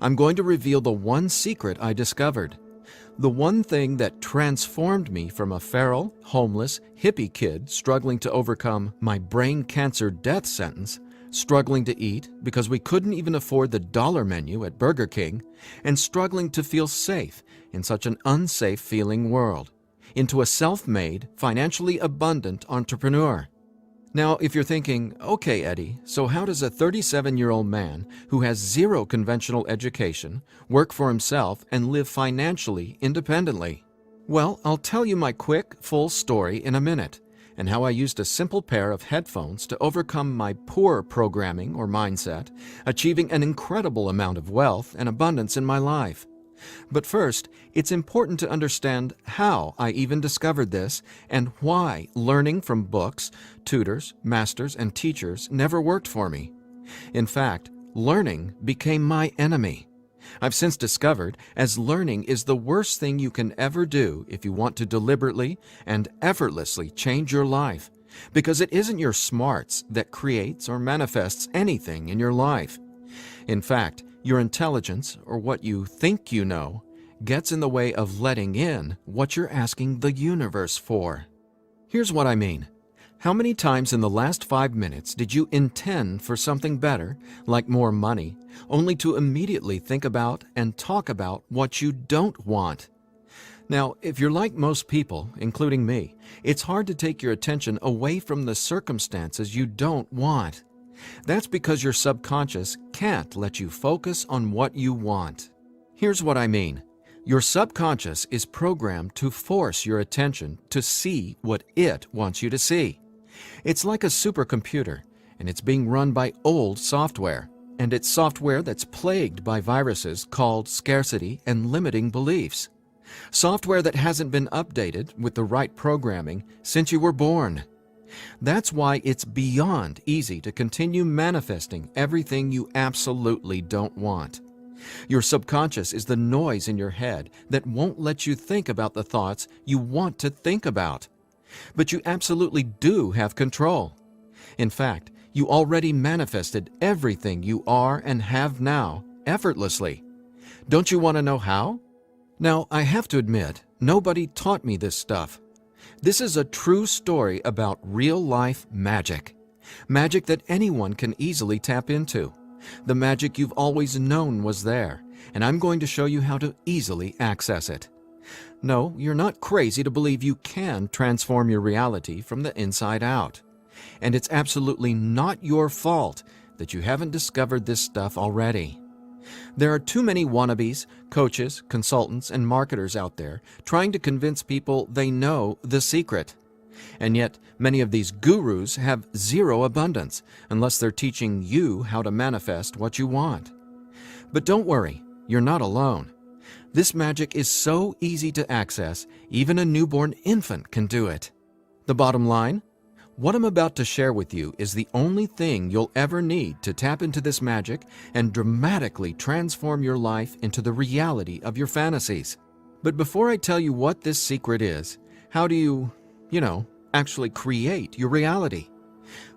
I'm going to reveal the one secret I discovered. The one thing that transformed me from a feral, homeless, hippie kid struggling to overcome my brain cancer death sentence, struggling to eat because we couldn't even afford the dollar menu at Burger King, and struggling to feel safe in such an unsafe-feeling world, into a self-made, financially abundant entrepreneur. Now, if you're thinking, okay, Eddie, so how does a 37-year-old man who has zero conventional education work for himself and live financially independently? Well, I'll tell you my quick, full story in a minute, and how I used a simple pair of headphones to overcome my poor programming or mindset, achieving an incredible amount of wealth and abundance in my life. But first, it's important to understand how I even discovered this and why learning from books, tutors, masters, and teachers never worked for me. In fact, learning became my enemy. I've since discovered as learning is the worst thing you can ever do if you want to deliberately and effortlessly change your life, because it isn't your smarts that creates or manifests anything in your life. In fact, your intelligence, or what you think you know, gets in the way of letting in what you're asking the universe for. Here's what I mean. How many times in the last 5 minutes did you intend for something better, like more money, only to immediately think about and talk about what you don't want? Now, if you're like most people, including me, it's hard to take your attention away from the circumstances you don't want. That's because your subconscious can't let you focus on what you want. Here's what I mean. Your subconscious is programmed to force your attention to see what it wants you to see. It's like a supercomputer, and it's being run by old software. And it's software that's plagued by viruses called scarcity and limiting beliefs. Software that hasn't been updated with the right programming since you were born. That's why it's beyond easy to continue manifesting everything you absolutely don't want. Your subconscious is the noise in your head that won't let you think about the thoughts you want to think about. But you absolutely do have control. In fact, you already manifested everything you are and have now effortlessly. Don't you want to know how? Now, I have to admit, nobody taught me this stuff. This is a true story about real-life magic. Magic that anyone can easily tap into. The magic you've always known was there, and I'm going to show you how to easily access it. No, you're not crazy to believe you can transform your reality from the inside out. And it's absolutely not your fault that you haven't discovered this stuff already. There are too many wannabes, coaches, consultants, and marketers out there trying to convince people they know the secret. And yet, many of these gurus have zero abundance unless they're teaching you how to manifest what you want. But don't worry, you're not alone. This magic is so easy to access, even a newborn infant can do it. The bottom line? What I'm about to share with you is the only thing you'll ever need to tap into this magic and dramatically transform your life into the reality of your fantasies. But before I tell you what this secret is, how do you actually create your reality?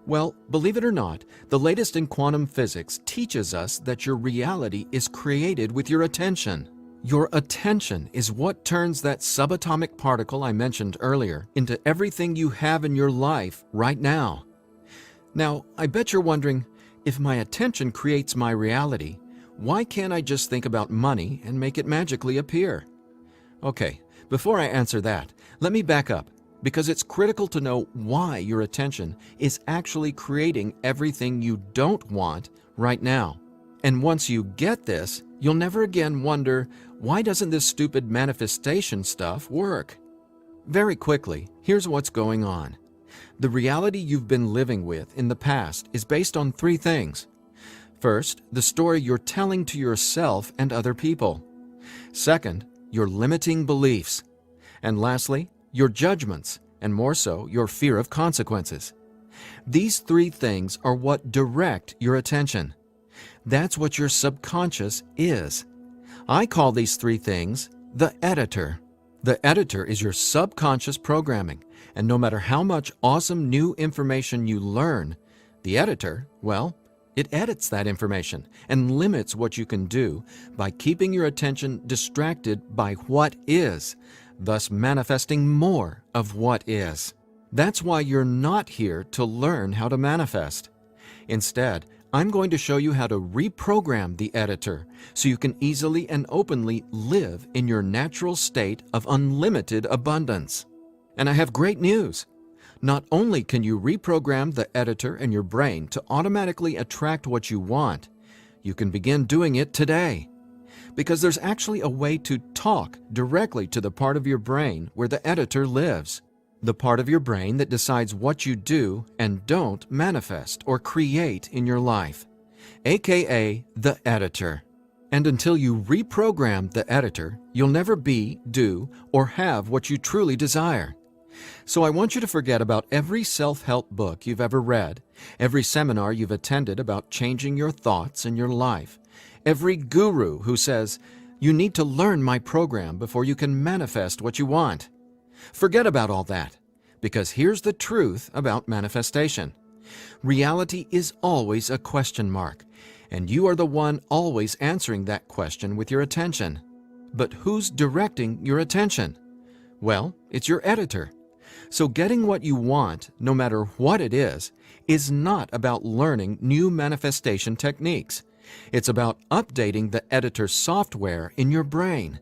Well, believe it or not, the latest in quantum physics teaches us that your reality is created with your attention. Your attention is what turns that subatomic particle I mentioned earlier into everything you have in your life right now. Now, I bet you're wondering, if my attention creates my reality, why can't I just think about money and make it magically appear? Okay, before I answer that, let me back up, because it's critical to know why your attention is actually creating everything you don't want right now. And once you get this, you'll never again wonder, why doesn't this stupid manifestation stuff work? Very quickly, here's what's going on. The reality you've been living with in the past is based on 3 things. First, the story you're telling to yourself and other people. Second, your limiting beliefs. And lastly, your judgments, and more so, your fear of consequences. These 3 things are what direct your attention. That's what your subconscious is. I call these 3 things the editor. The editor is your subconscious programming, and no matter how much awesome new information you learn, the editor, well, It edits that information and limits what you can do by keeping your attention distracted by what is, thus manifesting more of what is. That's why you're not here to learn how to manifest. Instead, I'm going to show you how to reprogram the editor so you can easily and openly live in your natural state of unlimited abundance. And I have great news. Not only can you reprogram the editor in your brain to automatically attract what you want, you can begin doing it today. Because there's actually a way to talk directly to the part of your brain where the editor lives. The part of your brain that decides what you do and don't manifest or create in your life, aka the editor. And until you reprogram the editor, you'll never be, do, or have what you truly desire. So I want you to forget about every self-help book you've ever read, every seminar you've attended about changing your thoughts and your life, every guru who says, you need to learn my program before you can manifest what you want. Forget about all that, because here's the truth about manifestation. Reality is always a question mark, and you are the one always answering that question with your attention. But who's directing your attention? Well, it's your editor. So getting what you want, no matter what it is not about learning new manifestation techniques. It's about updating the editor software in your brain.